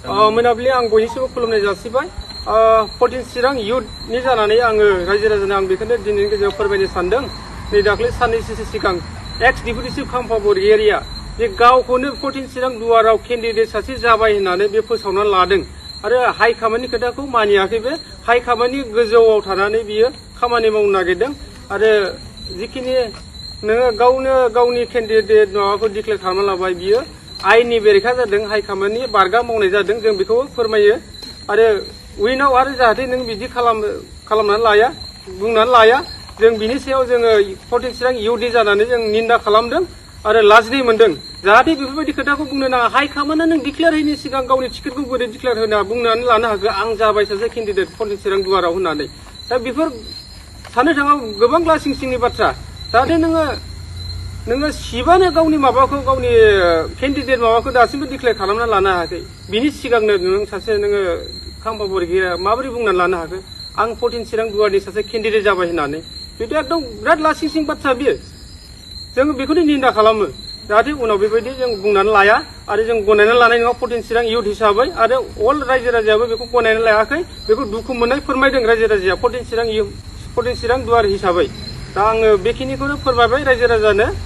मोनाबिलि आं बयनिसिमबो खुलुमनाय जासिबाय 14 चिरां इयुथनि जानानै आङो रायजो राजानो आं बेखौनो दिनैनि गेजेराव फोरमायनो सानदों। नै दाख्लै साननैसो सिगां एक्स डिपुटि चिफ खाम्फा बरगयारिया बे गावखौनो 14 चिरां दुवाराव केन्डिडेट सासे जाबाय होननानै बे फोसावनानै लादों आरो हाइकामान्डनि खोथाखौ मानियाखै। बे हाइकामान्डनि गोजौआव थानानै बियो खामानि मावनो नागिरदों आरो जिखिनि नोङो गावनो गावनि केन्डिडेट माबाखौ डिक्लेयार खालामना लाबाय बियो आयेननि बेरेखा जादों, हाइकामान्डनि बारगा मावनाय जादों। जों बेखौ फोरमायो आरो उइनाव आरो जाहाथे नों बिदि खालामनानै लाया, बुंनानै लाया, जों बिनि सायाव जोङो 14 चिरां इयुथनि जानानै जों निन्दा खालामदों आरो लाजिनाय मोनदों। जाहाथे बेफोरबायदि खोथाखौ बुंनो नाङा। हाइकामान्डआ नों डिक्लेयार होयैनि सिगां गावनि टिकेटखौ बोरै डिक्लेयार होना बुंनानै लानो हाखो आं जाबाय सासे केन्डिडेट 14 चिरां दुवाराव होननानै। दा बेफोर साननो थाङा गोबां लासिं सिंनि बाथ्रा। जाहाथे नोङो सिबानो गावनि माबाखौ गावनि केन्डिडेट माबाखौ दासिमबो डिक्लेयार खालामना लानो हायाखै। बिनि सिगांनो नों सासे नोङो खाम्फा बरगयारिया माबोरै बुंनानै लानो हाखो आं 14 चिरां दुवारनि सासे केन्डिडेट जाबाय होननानै? बेथ' एकदम बिराद लासिं सिं बाथ्रा बियो। जों बेखौनो निन्दा खालामो जाहाथे उनाव बेबायदि जों बुंनानै लाया आरो जों गनायनानै लानाय नङा 14 चिरां इयुथ हिसाबै। आरो अल रायजो राजायाबो बेखौ गनायनानै लायाखै, बेखौ दुखु मोननाय फोरमायदों रायजो राजाया 14 चिरां दुवार हिसाबै। दा आङो बेखिनिखौनो फोरमायबाय रायजो राजानो।